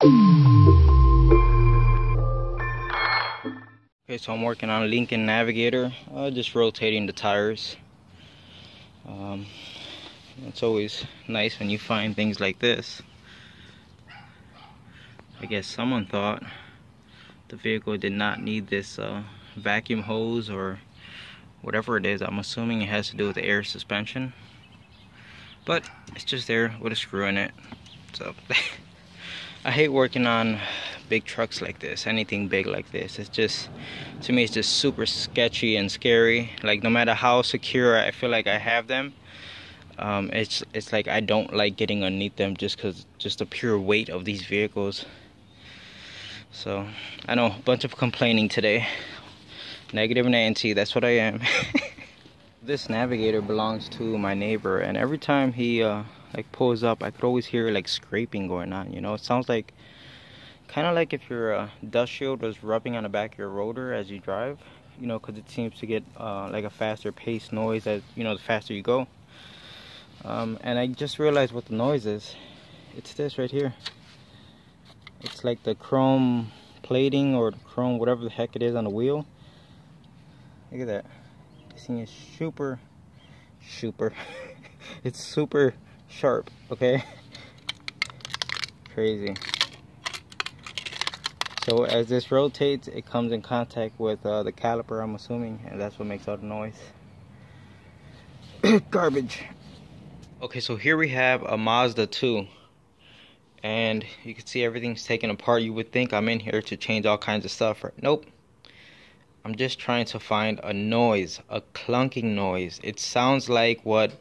Okay, so I'm working on a Lincoln Navigator, just rotating the tires. It's always nice when you find things like this. I guess someone thought the vehicle did not need this vacuum hose or whatever it is. I'm assuming it has to do with the air suspension, but it's just there with a screw in it. So I hate working on big trucks like this, anything big like this. It's just, to me, it's just super sketchy and scary. Like, no matter how secure I feel like I have them, it's like I don't like getting underneath them just the pure weight of these vehicles. So I know, a bunch of complaining today. Negative Nancy, that's what I am. This Navigator belongs to my neighbor, and every time he like pulls up, I could always hear like scraping going on. You know, it sounds like kind of like if your dust shield was rubbing on the back of your rotor as you drive. You know, because it seems to get like a faster paced noise as, you know, the faster you go. And I just realized what the noise is. It's this right here. It's like the chrome plating or the chrome whatever the heck it is on the wheel. Look at that. This thing is super it's super sharp, okay? Crazy. So as this rotates, it comes in contact with the caliper, I'm assuming, and that's what makes all the noise. Garbage. Okay, so here we have a Mazda 2, and you can see everything's taken apart. You would think I'm in here to change all kinds of stuff, right? Nope. I'm just trying to find a noise, a clunking noise. It sounds like what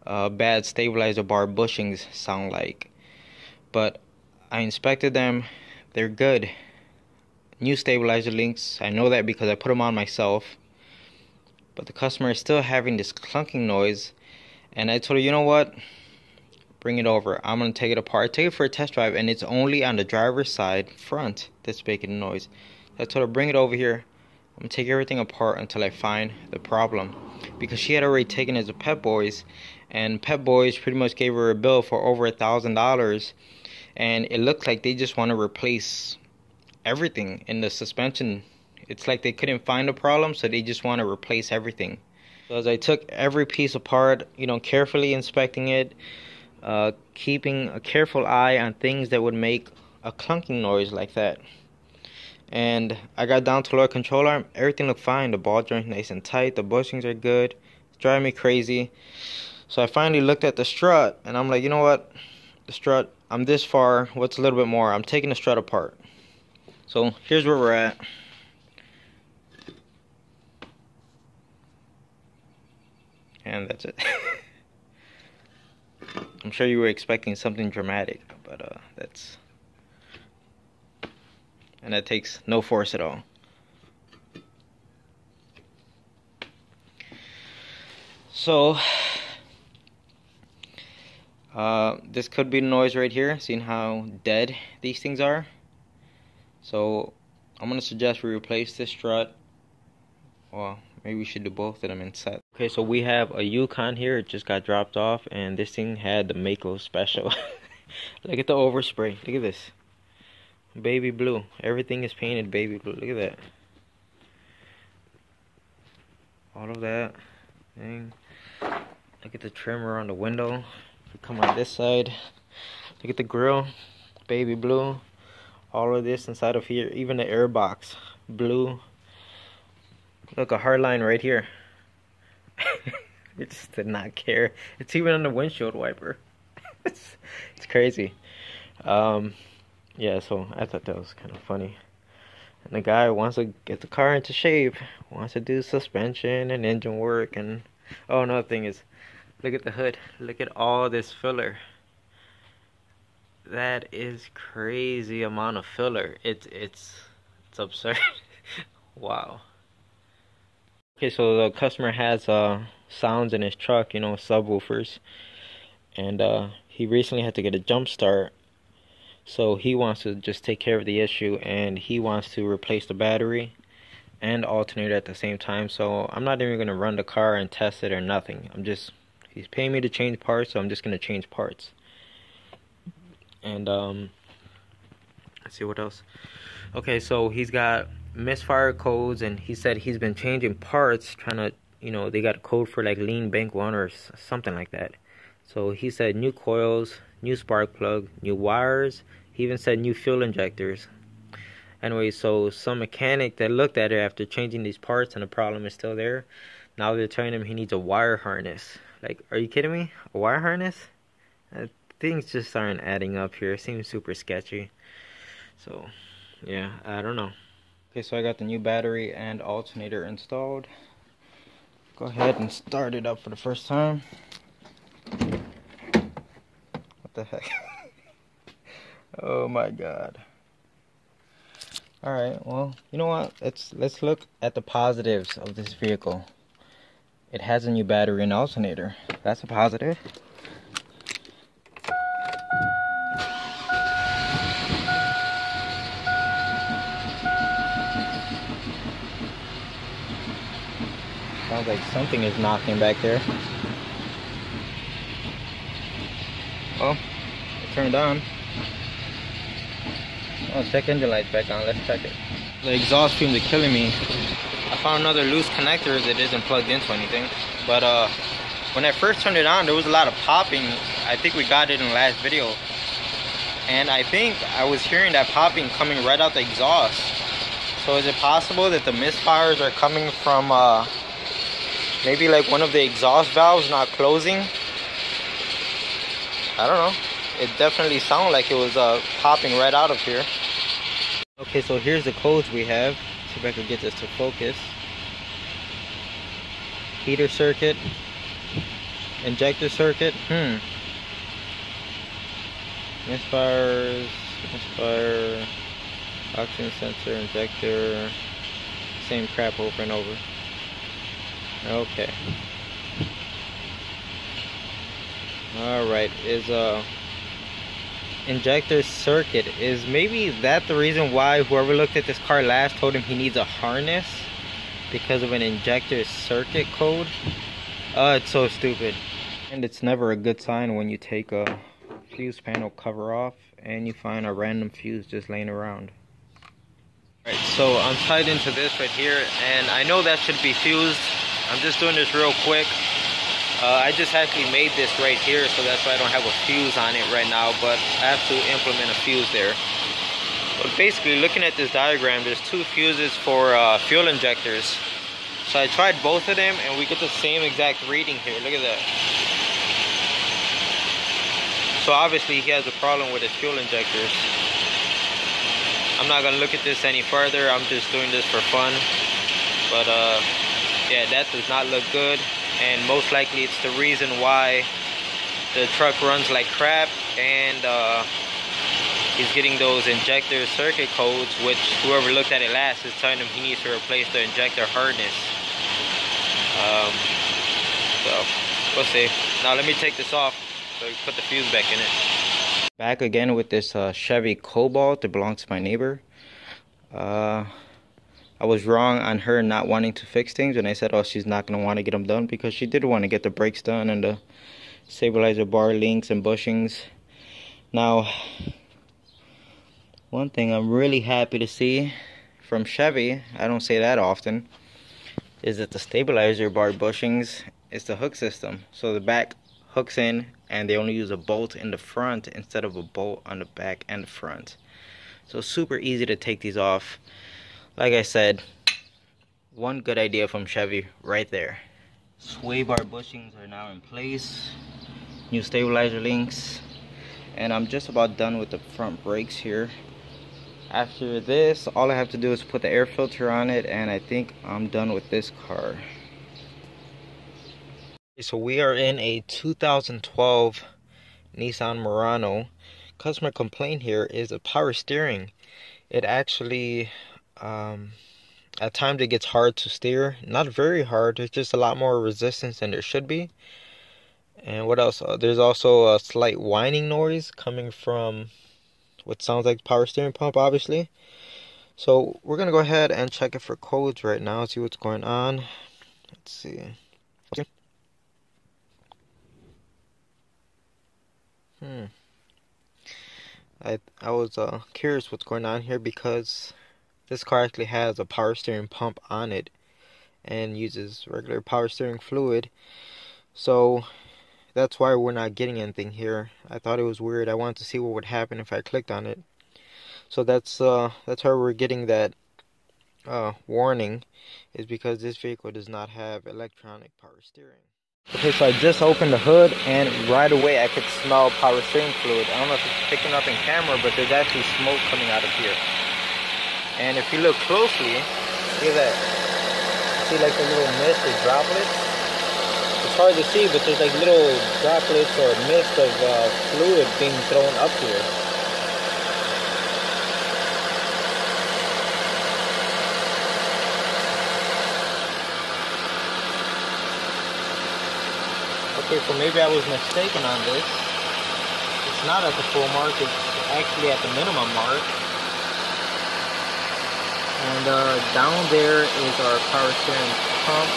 bad stabilizer bar bushings sound like. But I inspected them. They're good. New stabilizer links. I know that because I put them on myself. But the customer is still having this clunking noise. And I told her, you know what? Bring it over. I'm going to take it apart. Take it for a test drive. And it's only on the driver's side front that's making the noise. I told her, bring it over here. I'm going to take everything apart until I find the problem. Because she had already taken it to Pep Boys. And Pep Boys pretty much gave her a bill for over $1,000. And it looked like they just want to replace everything in the suspension. It's like they couldn't find a problem, so they just want to replace everything. So as I took every piece apart, you know, carefully inspecting it, keeping a careful eye on things that would make a clunking noise like that. And I got down to lower control arm. Everything looked fine. The ball joint's nice and tight. The bushings are good. It's driving me crazy. So I finally looked at the strut, and I'm like, you know what? The strut, I'm this far. What's a little bit more? I'm taking the strut apart. So here's where we're at. And that's it. I'm sure you were expecting something dramatic, but that's... And that takes no force at all. So, this could be noise right here, seeing how dead these things are. So, I'm going to suggest we replace this strut. Well, maybe we should do both of them in set. Okay, so we have a Yukon here. It just got dropped off, and this thing had the Mako special. Look at the overspray. Look at this. Baby blue. Everything is painted baby blue. Look at that. All of that thing. Look at the trimmer on the window. If we come on this side, look at the grill. Baby blue. All of this inside of here. Even the air box. Blue. Look, a hard line right here. It just did not care. It's even on the windshield wiper. It's crazy. Yeah, so I thought that was kind of funny. And the guy wants to get the car into shape, wants to do suspension and engine work. And oh, another thing is, look at the hood. Look at all this filler. That is crazy amount of filler. It's absurd. Wow. Okay, so the customer has sounds in his truck, you know, subwoofers, and he recently had to get a jump start. So he wants to just take care of the issue, and he wants to replace the battery and alternator at the same time. So I'm not even going to run the car and test it or nothing. He's paying me to change parts, so I'm just going to change parts. And Let's see what else. Okay, so he's got misfire codes, and he said he's been changing parts, trying to, they got a code for like lean bank one or something like that. So he said new coils, new spark plug, new wires. He even said new fuel injectors. Anyway, so some mechanic that looked at it after changing these parts and the problem is still there. Now they're telling him he needs a wire harness. Like, are you kidding me? A wire harness? Things just aren't adding up here. It seems super sketchy. So, yeah, I don't know. Okay, so I got the new battery and alternator installed. Go ahead and start it up for the first time. What the heck? Oh my god. Alright, well, you know what? Let's look at the positives of this vehicle. It has a new battery and alternator. That's a positive. Sounds like something is knocking back there. Oh, it turned on. Oh, check engine lights back on. Let's check it. The exhaust fumes are killing me. I found another loose connector that isn't plugged into anything. But when I first turned it on, there was a lot of popping. I think we got it in the last video. And I think I was hearing that popping coming right out the exhaust. So is it possible that the misfires are coming from maybe like one of the exhaust valves not closing? I don't know. It definitely sounded like it was popping right out of here. Okay, so here's the codes we have. See if I can get this to focus. Heater circuit. Injector circuit. Misfires. Misfire. Oxygen sensor. Injector. Same crap over and over. Okay. Alright, is injector circuit, is maybe that the reason why whoever looked at this car last told him he needs a harness? Because of an injector circuit code? It's so stupid. And it's never a good sign when you take a fuse panel cover off and you find a random fuse just laying around. Alright, so I'm tied into this right here, and I know that should be fused. I'm just doing this real quick. I just actually made this right here, so that's why I don't have a fuse on it right now, but I have to implement a fuse there. But basically, looking at this diagram, there's two fuses for fuel injectors. So I tried both of them, and we get the same exact reading here. Look at that. So obviously, he has a problem with his fuel injectors. I'm not going to look at this any further. I'm just doing this for fun. But yeah, that does not look good, and most likely it's the reason why the truck runs like crap, and he's getting those injector circuit codes, which whoever looked at it last is telling him he needs to replace the injector harness. So we'll see. Now let me take this off so we put the fuse back in it. Back again with this Chevy Cobalt. It belongs to my neighbor. I was wrong on her not wanting to fix things, and I said, oh, she's not going to want to get them done, because she did want to get the brakes done and the stabilizer bar links and bushings. Now, one thing I'm really happy to see from Chevy, I don't say that often, is that the stabilizer bar bushings is the hook system. So the back hooks in, and they only use a bolt in the front instead of a bolt on the back and the front. So super easy to take these off. Like I said, one good idea from Chevy right there. Sway bar bushings are now in place. New stabilizer links. And I'm just about done with the front brakes here. After this, all I have to do is put the air filter on it, and I think I'm done with this car. So we are in a 2012 Nissan Murano. Customer complaint here is a power steering. It actually at times it gets hard to steer. Not very hard, there's just a lot more resistance than there should be. And what else? There's also a slight whining noise coming from what sounds like the power steering pump, obviously. So we're gonna go ahead and check it for codes right now, see what's going on. Let's see. I was curious what's going on here because this car actually has a power steering pump on it and uses regular power steering fluid. So that's why we're not getting anything here. I thought it was weird. I wanted to see what would happen if I clicked on it. So that's why we're getting that warning, is because this vehicle does not have electronic power steering. Okay, so I just opened the hood and right away I could smell power steering fluid. I don't know if it's picking up in camera, but there's actually smoke coming out of here. And if you look closely, see that? See like the little mist or droplets? It's hard to see, but there's like little droplets or mist of fluid being thrown up here. Okay, so maybe I was mistaken on this. It's not at the full mark, it's actually at the minimum mark. And down there is our power steering pump.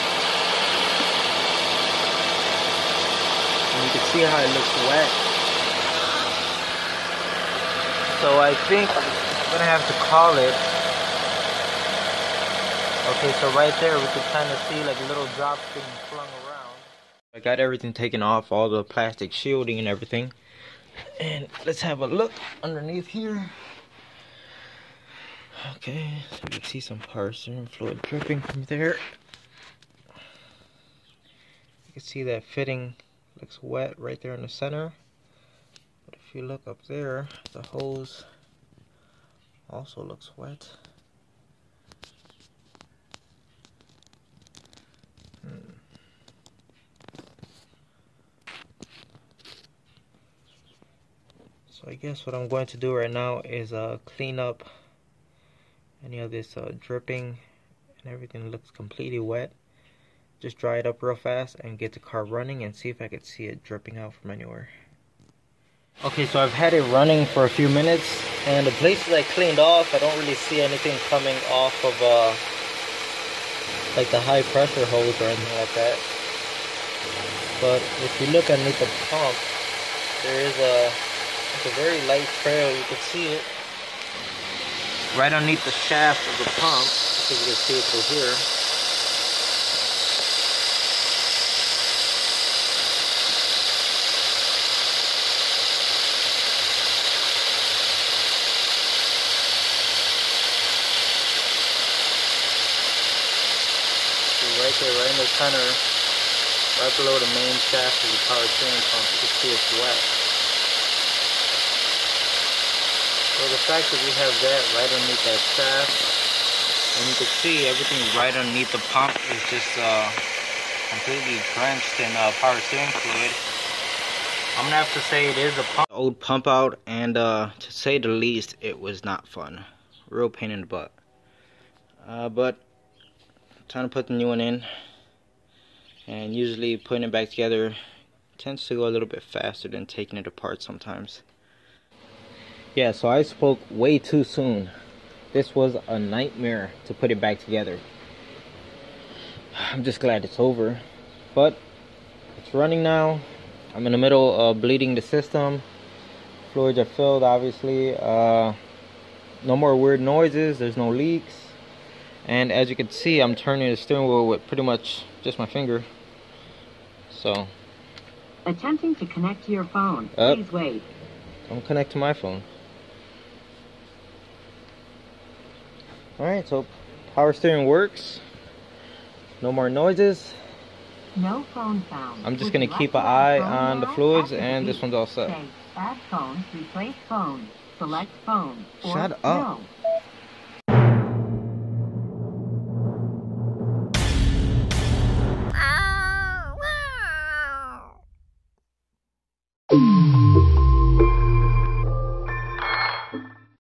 And you can see how it looks wet. So I think I'm gonna have to call it. Okay, so right there we could kind of see like little drops being flung around. I got everything taken off, all the plastic shielding and everything. And let's have a look underneath here. Okay, so you can see some power steering fluid dripping from there. You can see that fitting looks wet right there in the center. But if you look up there, the hose also looks wet. So I guess what I'm going to do right now is clean up any of this dripping, and everything looks completely wet. Just dry it up real fast and get the car running and see if I could see it dripping out from anywhere. Okay, so I've had it running for a few minutes, and the places I cleaned off, I don't really see anything coming off of like the high pressure hose or anything like that. But if you look underneath the pump, there is a very light trail. You can see it right underneath the shaft of the pump, if you can see it through here. See right there, right in the center, right below the main shaft of the power steering pump, you can see it's wet. So the fact that we have that right underneath that shaft, and you can see everything right underneath the pump is just completely drenched in power steering fluid. I'm gonna have to say it is a old pump out, and to say the least, it was not fun. Real pain in the butt. But time to put the new one in, and usually putting it back together tends to go a little bit faster than taking it apart sometimes. Yeah, so I spoke way too soon. This was a nightmare to put it back together. I'm just glad it's over. But it's running now. I'm in the middle of bleeding the system. Fluids are filled, obviously. No more weird noises. There's no leaks. And as you can see, I'm turning the steering wheel with pretty much just my finger. So. Attempting to connect to your phone. Please wait. Don't connect to my phone. Alright, so power steering works. No more noises. No phone found. I'm just going to keep an eye on the fluids, and this one's all set. Say, add phone, replace phone, select phone. Shut up. No.